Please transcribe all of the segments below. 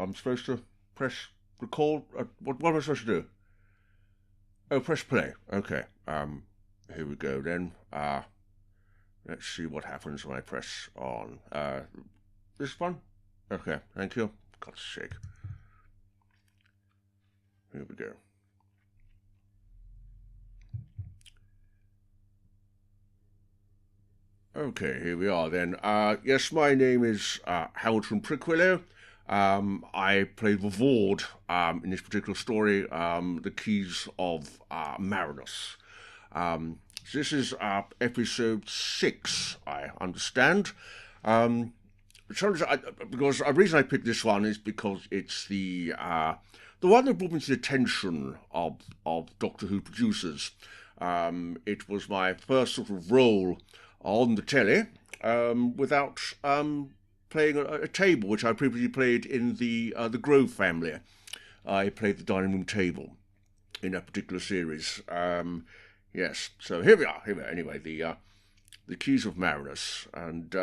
I'm supposed to press record. What am I supposed to do? Oh, press play. Okay. Here we go then. Let's see what happens when I press on. This one? Okay, thank you. God's sake. Here we go. Okay, here we are then. Yes, my name is Hamilton Prickwillow. I played the Voord in this particular story, the Keys of Marinus. So this is episode 6, I understand. Because the reason I picked this one is because it's the one that brought me to the attention of Doctor Who producers. It was my first sort of role on the telly without playing a table, which I previously played in the Grove family. I played the dining room table in that particular series. Yes, so here we are. Anyway, the Keys of Marinus, and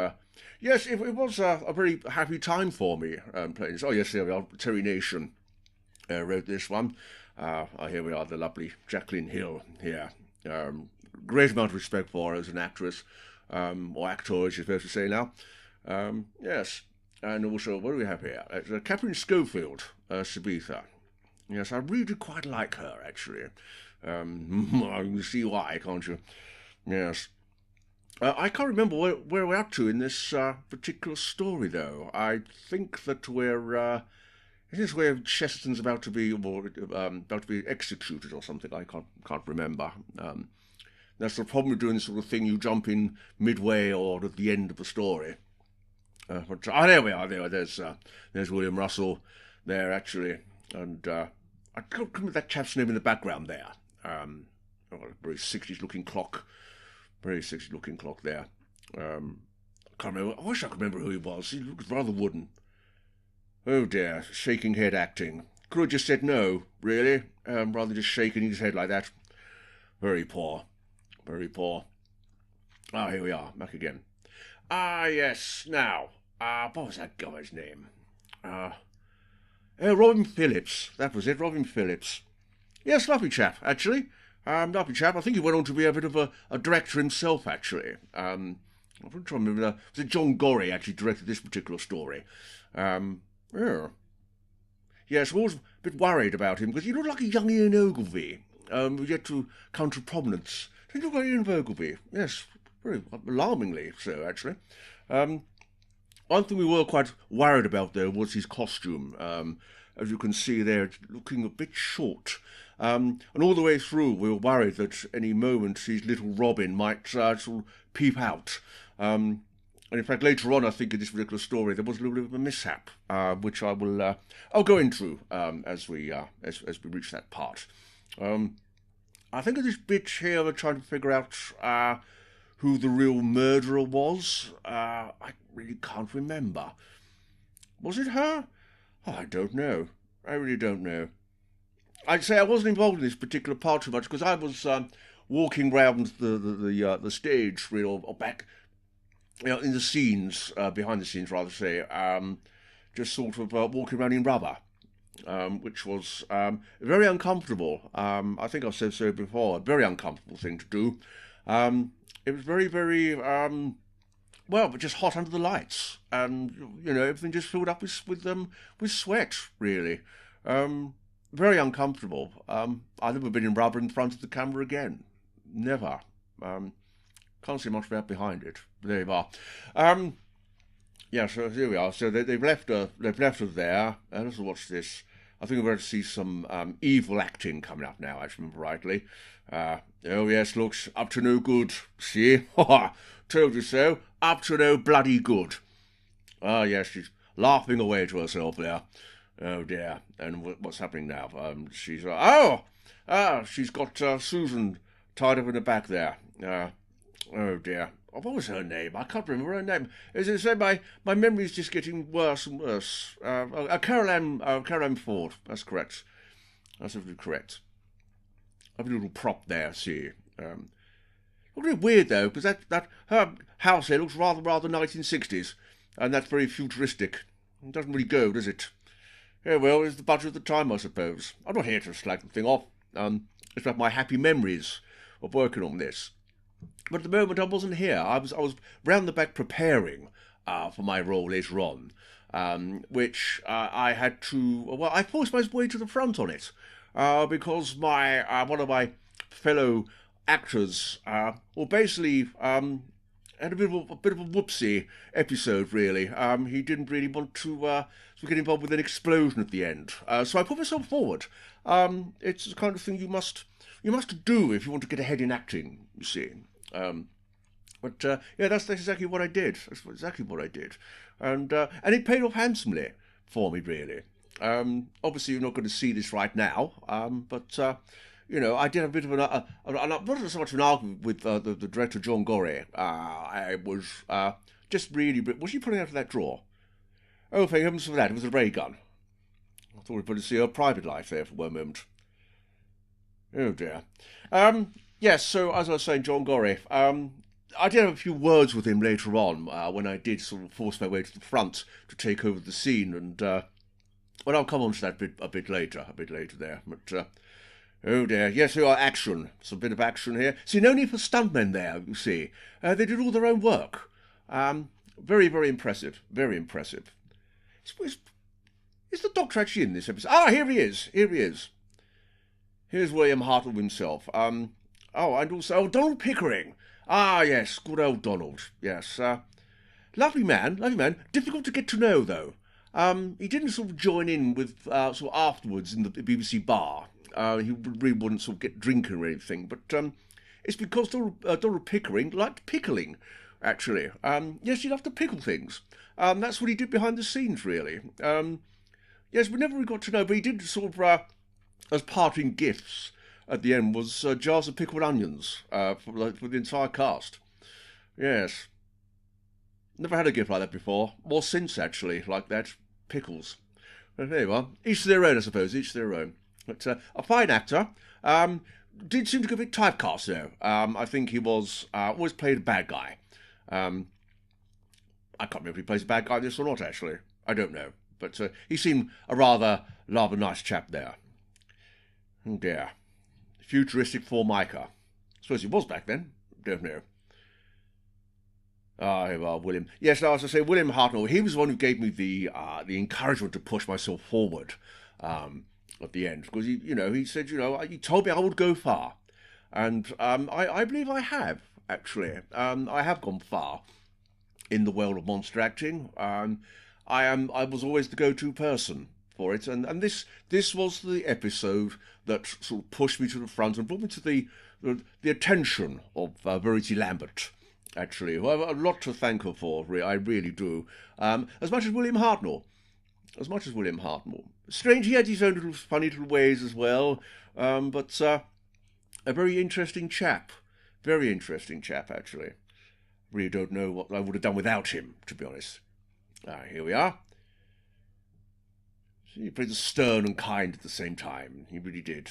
yes, it was a very happy time for me playing this. Oh yes, there we are. Terry Nation wrote this one. Here we are, the lovely Jacqueline Hill here. Great amount of respect for her as an actress, or actor, as you're supposed to say now. Yes, and also, what do we have here? It's Catherine Schofield, Sabitha. Yes, I really do quite like her, actually. You can see why, can't you? Yes. I can't remember where we're up to in this particular story, though. I think that we're... Is this where Chesterton's about to be executed or something? I can't remember. That's the problem with doing this sort of thing. You jump in midway or at the end of the story. There we are. There's William Russell there, actually. And I can't remember that chap's name in the background there. A very 60s-looking clock. Very 60s-looking clock there. I can't remember. I wish I could remember who he was. He looked rather wooden. Oh dear, shaking head acting. Could have just said no, really, rather than just shaking his head like that. Very poor. Very poor. Ah, here we are, back again. Yes, now, what was that guy's name? Robin Phillips. That was it, Robin Phillips. Yes, lovely chap, actually. Lovely chap. I think he went on to be a bit of a director himself, actually. I'm trying to remember. Was it John Gorrie actually directed this particular story? Yeah. Yes, I was a bit worried about him because he looked like a young Ian Ogilvy, yet to come to prominence. He looked like Ian Ogilvy. Yes, very alarmingly so, actually. One thing we were quite worried about, though, was his costume. As you can see there, it's looking a bit short. And all the way through, we were worried that any moment his little Robin might sort of peep out. And in fact, later on, I think in this particular story, there was a little bit of a mishap, which I'll go into as we reach that part. I think at this bit here, we're trying to figure out who the real murderer was. I really can't remember. Was it her? Oh, I don't know. I really don't know. I'd say I wasn't involved in this particular part too much because I was walking round the stage, really, or back, in the scenes, behind the scenes, rather say, just sort of walking around in rubber, which was very uncomfortable. I think I've said so before. A very uncomfortable thing to do. It was very, very but just hot under the lights, and everything just filled up with sweat, really. Very uncomfortable. I've never been in rubber in front of the camera again. Never. Can't see much about behind it. There you are. Yeah, so here we are. So they've left her there. Let's watch this. I think we're going to see some evil acting coming up now, if I remember rightly. Oh yes, looks up to no good. See? Told you so. Up to no bloody good. Ah, yes, she's laughing away to herself there. Oh dear. And what's happening now? She's she's got Susan tied up in the back there. Oh dear. What was her name? I can't remember her name. As I say, my memory's just getting worse and worse. Caroline Ford. That's correct. That's absolutely correct. I have a little prop there, see. Looks a bit weird though, because that her house here looks rather 1960s, and that's very futuristic. It doesn't really go, does it? Yeah, well, it's the budget of the time, I suppose. I'm not here to slag the thing off. It's about my happy memories of working on this. But at the moment, I wasn't here. I was round the back preparing for my role later on, which I had to. Well, I forced my way to the front on it because my one of my fellow actors, well, basically had a bit of a whoopsie episode. Really, he didn't really want to get involved with an explosion at the end. So I put myself forward. It's the kind of thing you must do if you want to get ahead in acting. You see. But yeah, that's exactly what I did. That's exactly what I did, and it paid off handsomely for me, really. Obviously, you're not going to see this right now, but I did have a bit of not so much an argument with the director John Gorey. I was just really. Was he pulling out of that drawer? Oh, thank heavens for that! It was a ray gun. I thought we'd better see her private life there for one moment. Oh dear. Yes, so as I was saying, John Gorey, I did have a few words with him later on when I did sort of force my way to the front to take over the scene, and well, I'll come on to that a bit later there. But oh dear, yes, there are action. Some bit of action here. See, no need for stuntmen there. You see, they did all their own work. Very, very impressive. Very impressive. Is the Doctor actually in this episode? Ah, here he is. Here he is. Here's William Hartnell himself. And also Donald Pickering. Ah, yes, good old Donald. Yes, lovely man. Difficult to get to know, though. He didn't sort of join in with sort of afterwards in the BBC bar. He really wouldn't sort of get drinking or anything. But it's because Donald Pickering liked pickling, actually. Yes, he loved to pickle things. That's what he did behind the scenes, really. Yes, we never really got to know, but he did sort of, as parting gifts at the end, was jars of pickled onions for the entire cast. Yes. Never had a gift like that before, or since, actually, like that. Pickles. But there you are. Each to their own, I suppose, each to their own. But a fine actor. Did seem to go a bit typecast, though. I think he was always played a bad guy. I can't remember if he plays a bad guy in this or not, actually. I don't know. But he seemed a rather nice chap there. Oh dear. Futuristic Formica. I suppose he was back then. Don't know. Ah, here we are, William. Yes, now, as I say, William Hartnell, he was the one who gave me the encouragement to push myself forward at the end. Because, he said, he told me I would go far. And I believe I have, actually. I have gone far in the world of monster acting. I was always the go-to person for it, and this was the episode that sort of pushed me to the front and brought me to the attention of Verity Lambert, actually, who I have a lot to thank her for. I really do. As much as William Hartnell. Strange, he had his own little funny little ways as well, but a very interesting chap. Very interesting chap, actually. Really don't know what I would have done without him, to be honest. Here we are. He played stern and kind at the same time. He really did.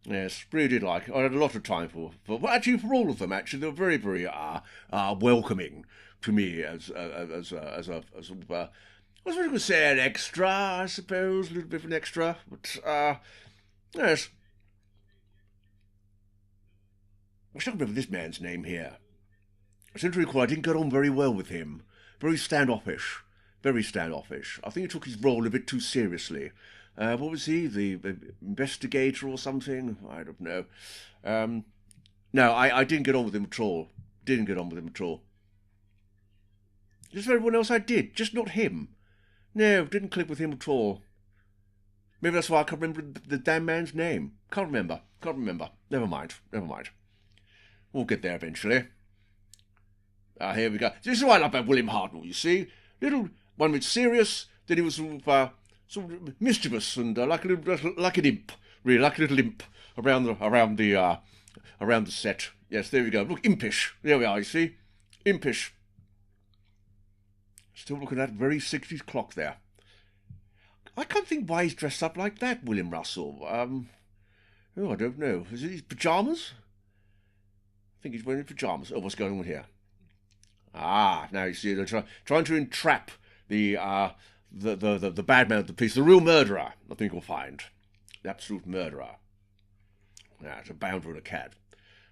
Yes, really did like it. I had a lot of time for all of them. Actually, they were very, very welcoming to me as I was going to say an extra, I suppose, a little bit of an extra. But yes, I can't remember this man's name here. I seem to recall I didn't get on very well with him. Very standoffish. Very standoffish. I think he took his role a bit too seriously. What was he? The investigator or something? I don't know. No, I didn't get on with him at all. Just everyone else I did, just not him. No, didn't click with him at all. Maybe that's why I can't remember the damn man's name. Can't remember. Never mind. We'll get there eventually. Here we go. This is what I love about William Hartnell, you see. Little one was serious, then he was sort of mischievous and like an imp, really, like a little imp around the set. Yes, there we go. Look, impish. There we are, you see. Impish. Still looking at that very 60s clock there. I can't think why he's dressed up like that, William Russell. I don't know. Is it his pyjamas? I think he's wearing pyjamas. Oh, what's going on here? Now you see they're trying to entrap the the bad man of the piece, the real murderer, I think we'll find. The absolute murderer. Yeah, it's a bounder and a cat.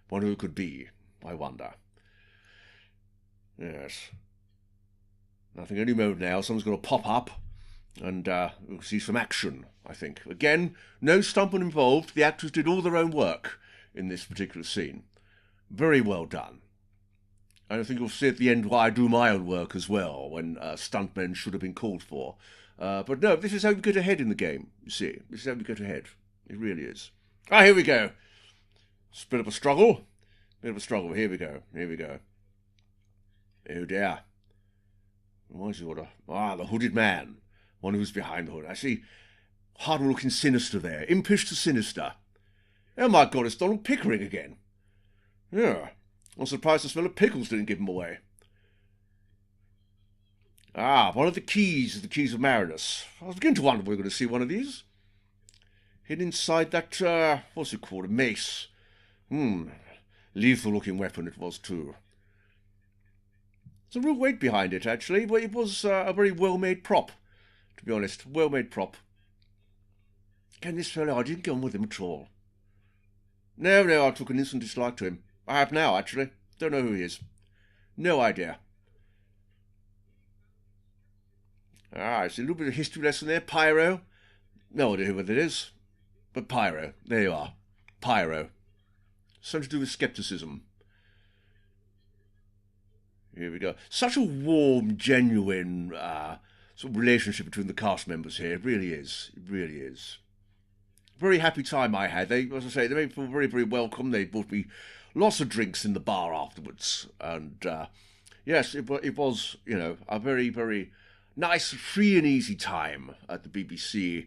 Wonder who it could be, I wonder. Yes. I think any moment now someone's going to pop up and we'll see some action, I think. Again, no stuntman involved. The actors did all their own work in this particular scene. Very well done. And I think you'll see at the end why I do my own work as well, when stuntmen should have been called for. But no, this is how we get ahead in the game, you see. This is how we get ahead. It really is. Ah, here we go. It's a bit of a struggle. Bit of a struggle. Here we go. Here we go. Oh dear. What's the order? Ah, the hooded man. One who's behind the hood. I see Hardman looking sinister there. Impish to sinister. Oh my God, it's Donald Pickering again. Yeah. I'm surprised the smell of pickles didn't give him away. Ah, one of the keys of Marinus. I was beginning to wonder if we were going to see one of these. Hidden inside that, what's it called, a mace. Lethal-looking weapon it was, too. There's a real weight behind it, actually, but it was a very well-made prop, to be honest. Well-made prop. Again, this fellow, I didn't get on with him at all. No, I took an instant dislike to him. I have now, actually. Don't know who he is. No idea. Ah, I see a little bit of history lesson there. Pyro. No idea who it is. But Pyro. There you are. Pyro. Something to do with skepticism. Here we go. Such a warm, genuine sort of relationship between the cast members here. It really is. It really is. Very happy time I had. They, as I say, they made me feel very, very welcome. They brought me lots of drinks in the bar afterwards. And yes, it was, you know, a very, very nice, free and easy time at the BBC.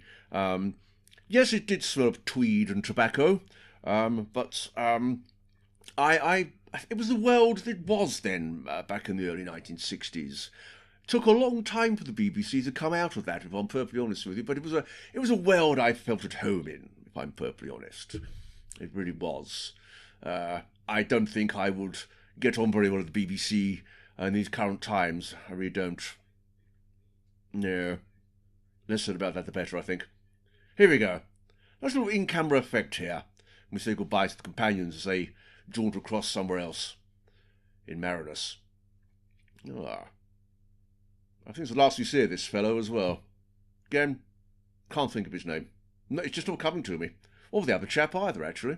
Yes, it did smell of tweed and tobacco, but it was the world that it was then, back in the early 1960s. It took a long time for the BBC to come out of that, if I'm perfectly honest with you, but it was a world I felt at home in, if I'm perfectly honest. It really was. I don't think I would get on very well at the BBC in these current times. I really don't. No. Less said about that, the better, I think. Here we go. Nice little in-camera effect here. We say goodbye to the companions as they jaunt across somewhere else in Marinus. Ah. I think it's the last we see of this fellow as well. Again, can't think of his name. No, it's just not coming to me. Or the other chap either, actually.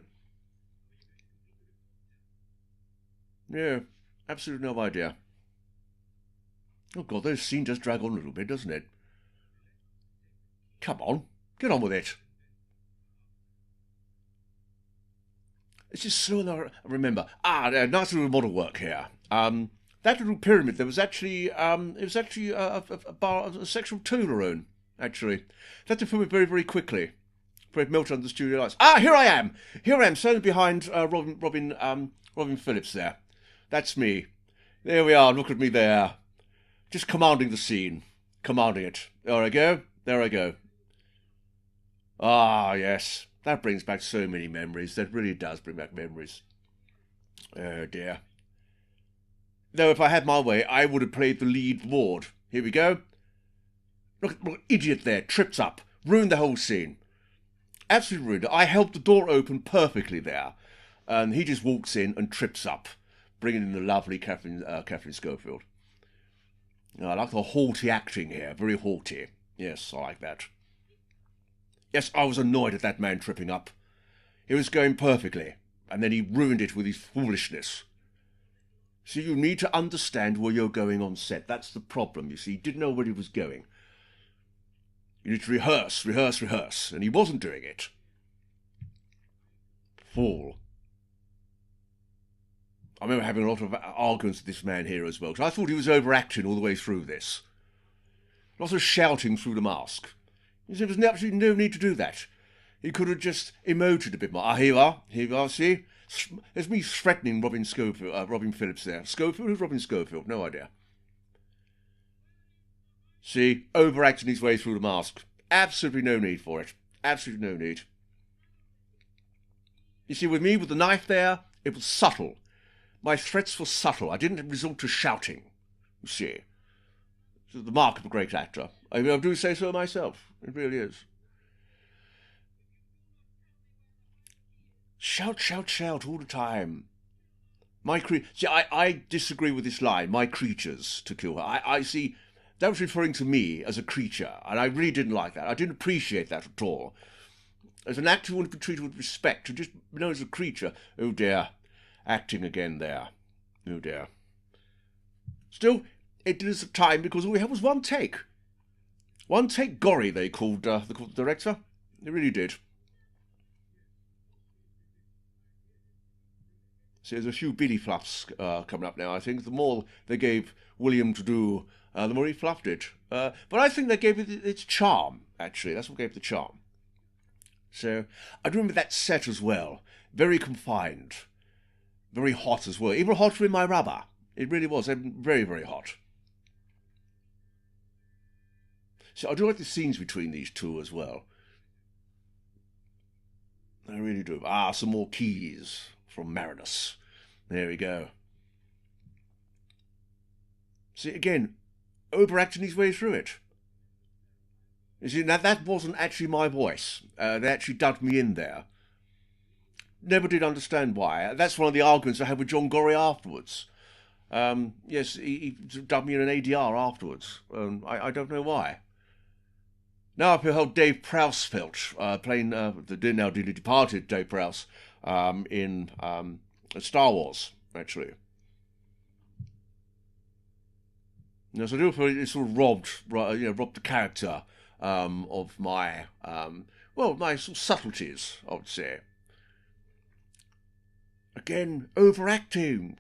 Yeah, absolutely no idea. Oh God, this scene does drag on a little bit, doesn't it? Come on, get on with it. It's just so I remember. Nice little model work here. That little pyramid, there was actually, a sexual Toblerone, actually. That to film it very, very quickly. Before it melted under the studio lights. Ah, here I am, standing behind Robin Phillips there. That's me. There we are, look at me there. Just commanding the scene. Commanding it. There I go. Ah, yes. That brings back so many memories. That really does bring back memories. Oh, dear. Though if I had my way, I would have played the lead Voord. Here we go. Look, idiot there. Trips up. Ruined the whole scene. Absolutely ruined it. I held the door open perfectly there. And he just walks in and trips up. Bringing in the lovely Catherine Schofield. I like the haughty acting here. Very haughty. Yes, I like that. Yes, I was annoyed at that man tripping up. He was going perfectly, and then he ruined it with his foolishness. See, you need to understand where you're going on set. That's the problem, you see. He didn't know where he was going. You need to rehearse, and he wasn't doing it. Fool. I remember having a lot of arguments with this man here as well, because I thought he was overacting all the way through this. Lots of shouting through the mask. There was absolutely no need to do that. He could have just emoted a bit more. Ah, here you are, see? There's me threatening Robin Phillips there. Schofield? Who's Robin Schofield? No idea. See? Overacting his way through the mask. Absolutely no need for it. Absolutely no need. You see, with me, with the knife there, it was subtle. My threats were subtle. I didn't resort to shouting. You see? It's the mark of a great actor. I mean, I do say so myself. It really is. Shout, shout, shout all the time. See, I disagree with this line. My creatures to kill her. I see. That was referring to me as a creature, and I really didn't like that. I didn't appreciate that at all. As an actor, you want to be treated with respect. To just know as a creature. Oh dear, acting again there. Oh dear. Still, it did us a time because all we had was one take. One take gory, they called the director. They really did. So there's a few Billy fluffs coming up now, I think. The more they gave William to do, the more he fluffed it. But I think they gave it its charm, actually. That's what gave it the charm. So I remember that set as well. Very confined. Very hot as well. Even hotter in my rubber. It really was. Very, very hot. So I do like the scenes between these two as well. I really do. Ah, some more keys from Marinus. There we go. See, again, overacting his way through it. You see, now that wasn't actually my voice. They actually dubbed me in there. Never did understand why. That's one of the arguments I had with John Gorrie afterwards. Yes, he dubbed me in an ADR afterwards. I don't know why. Now I feel how Dave Prowse felt, playing the now dearly departed Dave Prowse in Star Wars, actually. So I do feel it sort of robbed the character of my, my sort of subtleties, I would say. Again, overacting.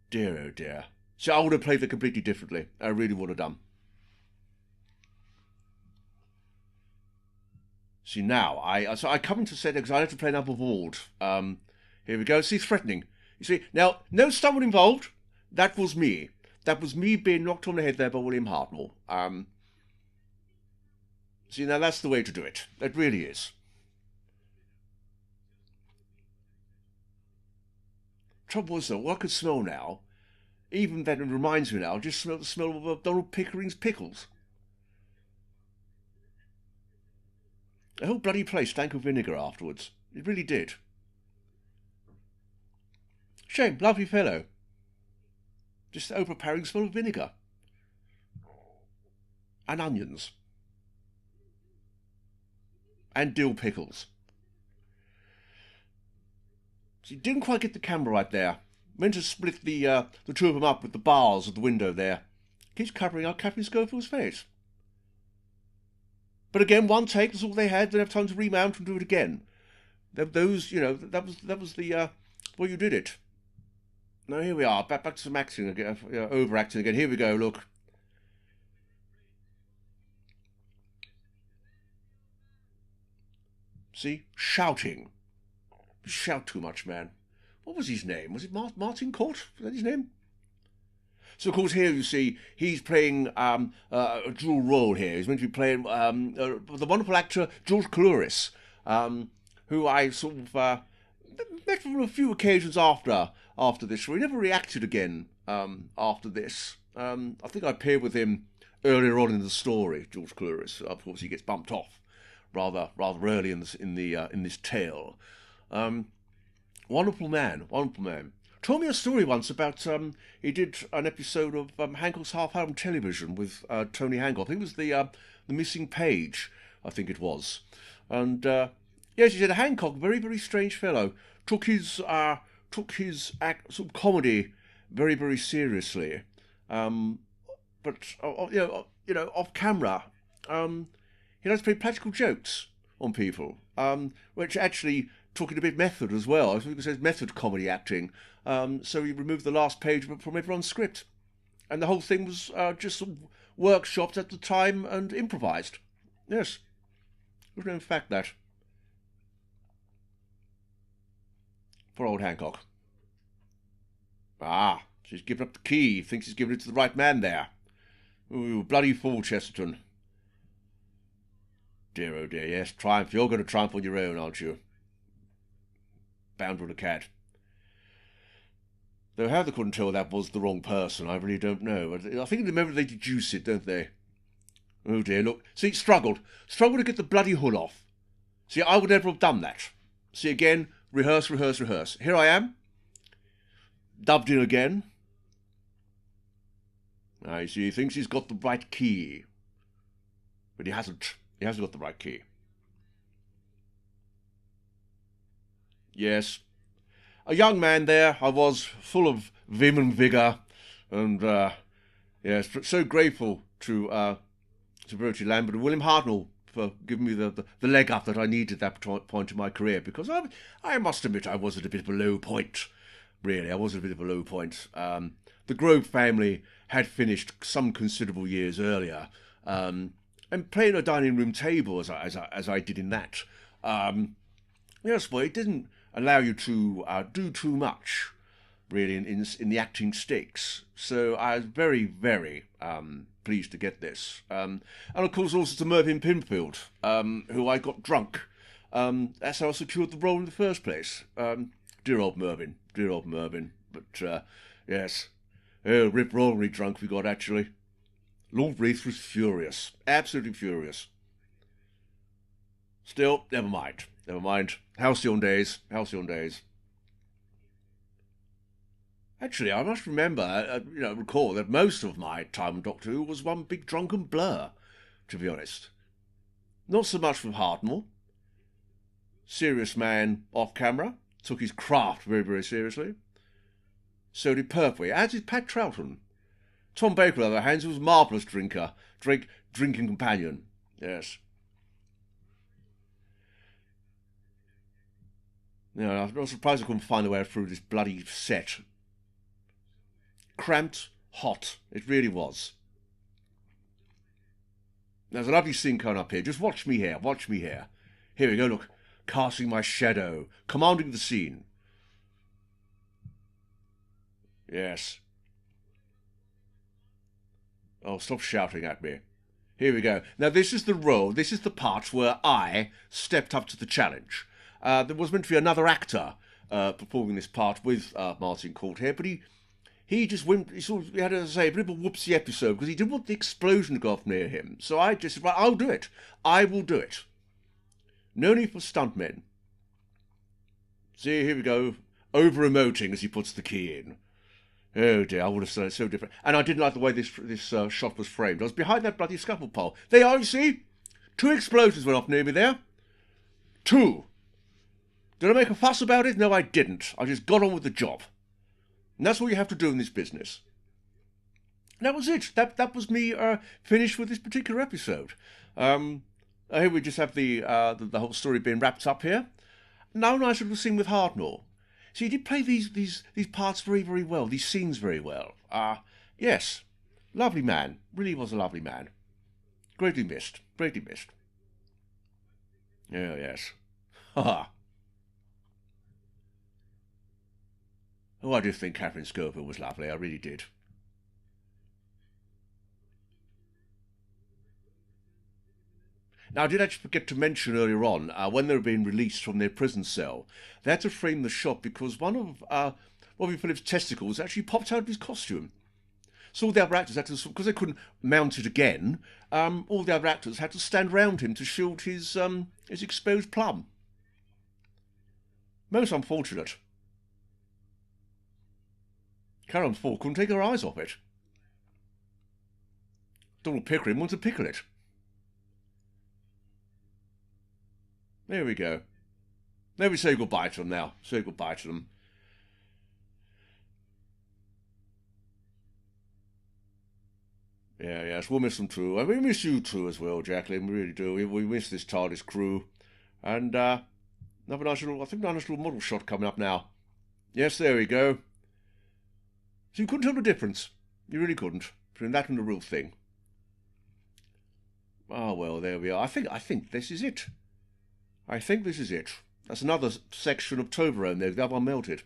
Dear, oh dear. So I would have played it completely differently. I really would have done. See, now, I come into set because I have to play another Voord. Here we go. See, threatening. You see, now, no stuntman involved. That was me. That was me being knocked on the head there by William Hartnell. See, now that's the way to do it. It really is. Trouble was, though, what I could smell now, even then it reminds me now, just smell the smell of Donald Pickering's pickles. The whole bloody place stank of vinegar afterwards. It really did. Shame, lovely fellow. Just overpowering smell of vinegar. And onions. And dill pickles. So you didn't quite get the camera right there. Meant to split the two of them up with the bars of the window there. Keeps covering up Captain Schofield's face. But again, one take, that's all they had. They didn't have time to remount and do it again. Those, that was the well, you did it. Now here we are, back to some acting again, overacting again. Here we go, look. See? Shouting. You shout too much, man. What was his name? Was it Martin Court? Was that his name? So, of course, here you see he's playing a dual role here. He's meant to be playing the wonderful actor George Coulouris, who I sort of met on a few occasions after this. We never reacted again after this. I think I appeared with him earlier on in the story, George Coulouris. Of course, he gets bumped off rather early in this tale. Wonderful man. Told me a story once about he did an episode of Hancock's Half Hour on Television with Tony Hancock. I think it was the Missing Page, I think it was. And yes, he said Hancock, very, very strange fellow, took his sort of comedy very, very seriously. But off camera, he likes to play practical jokes on people, which actually took it a bit method as well. I think it says method comedy acting. So he removed the last page from everyone's script. And the whole thing was just sort of workshopped at the time and improvised. Yes. There's no fact that. Poor old Hancock. Ah, she's given up the key. Thinks he's given it to the right man there. Ooh, bloody fool, Chesterton. Dear, oh dear, yes, triumph. You're going to triumph on your own, aren't you? Bound with a cat. Though how they couldn't tell that was the wrong person, I really don't know. I think they deduce it, don't they? Oh dear, look. See, struggled to get the bloody hood off. See, I would never have done that. See, again, rehearse, rehearse, rehearse. Here I am. Dubbed in again. I see, he thinks he's got the right key. But he hasn't. He hasn't got the right key. Yes. A young man there, I was, full of vim and vigour. And, yes, so grateful to Bertie Lambert and William Hartnell for giving me the leg up that I needed at that point in my career, because I must admit I was at a bit of a low point, really. I was at a bit of a low point. The Grove family had finished some considerable years earlier, and playing a dining room table as I did in that. Yes, boy, it didn't allow you to do too much, really, in the acting stakes. So I was very, very pleased to get this. And of course also to Mervyn Pinfield, who I got drunk. That's how I secured the role in the first place. Dear old Mervyn. But, yes. Oh, rip-roaringly drunk we got, actually. Lord Wreath was furious. Absolutely furious. Still, never mind. Halcyon days. Actually, I must recall that most of my time on Doctor Who was one big drunken blur, to be honest. Not so much from Hartnell. Serious man off camera, took his craft very, very seriously. So did Pertwee, as did Pat Troughton. Tom Baker, on the other hand, was a marvellous drinking companion. Yes. No, I'm not surprised I couldn't find a way through this bloody set. Cramped, hot. It really was. There's a lovely scene coming up here. Just watch me here. Here we go, look. Casting my shadow. Commanding the scene. Yes. Oh, stop shouting at me. Here we go. Now, this is the role. This is the part where I stepped up to the challenge. There was meant to be another actor performing this part with Martin Court here, but he just went. He had, as I say, a bit of a whoopsie episode because he didn't want the explosion to go off near him. So I just said, well, I'll do it. I will do it. No need for stuntmen. See, here we go. Over-emoting as he puts the key in. Oh dear, I would have said it so different. And I didn't like the way this shot was framed. I was behind that bloody scaffold pole. There you are, you see? 2 explosions went off near me there. 2. Did I make a fuss about it? No, I didn't. I just got on with the job. And that's what you have to do in this business. And that was it. That was me finished with this particular episode. Here we just have the whole story being wrapped up here. Now a nice little scene with Hartnell. See, he did play these parts very, very well, these scenes very well. Yes, lovely man. Really was a lovely man. Greatly missed. Oh, yes. Ha. Oh, I did think Catherine Scoville was lovely. I really did. Now, I did actually forget to mention earlier on, when they were being released from their prison cell, they had to frame the shot because one of Robin Phillips' testicles actually popped out of his costume. So all the other actors had to, because they couldn't mount it again, all the other actors had to stand round him to shield his exposed plum. Most unfortunate. Karen Ford couldn't take her eyes off it. Donald Pickering wanted to pickle it. There we go. Now we say goodbye to them now. Say goodbye to them. Yeah, yes, we'll miss them too. And we miss you too as well, Jacqueline. We really do. We miss this TARDIS crew. And another nice little model shot coming up now. Yes, there we go. So you couldn't tell the difference. You really couldn't. Between that and the real thing. Oh, well, there we are. I think this is it. That's another section of Toblerone there. The other one melted.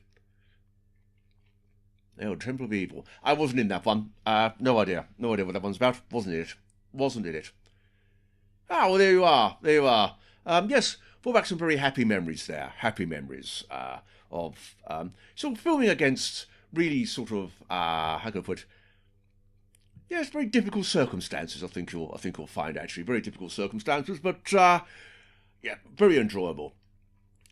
Oh, Temple of Evil. I wasn't in that one. No idea what that one's about. Wasn't it? Ah, well, there you are. Yes, brought back some very happy memories there. Of sort of filming against really sort of, how can I put, yes, very difficult circumstances. I think you'll find actually very difficult circumstances, but yeah, very enjoyable,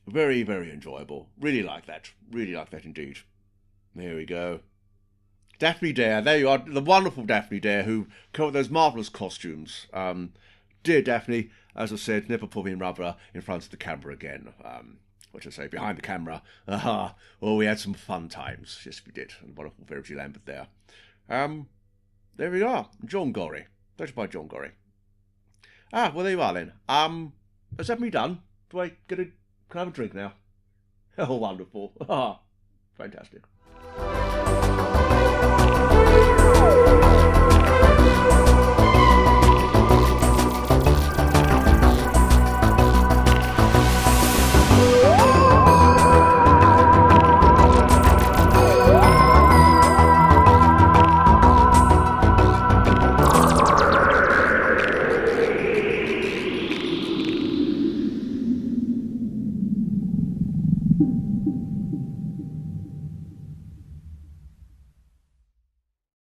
very very enjoyable. Really like that. Really like that indeed. There we go. Daphne Dare, there you are, the wonderful Daphne Dare who came up with those marvellous costumes. Dear Daphne, as I said, never put me in rubber in front of the camera again. What should I say, behind the camera. Well, we had some fun times. Yes, we did. And wonderful Verity Lambert there. There we are. John Gorry. Directed by John Gorry. Well, there you are then. Has that me done? Can I have a drink now? Oh, wonderful. Fantastic.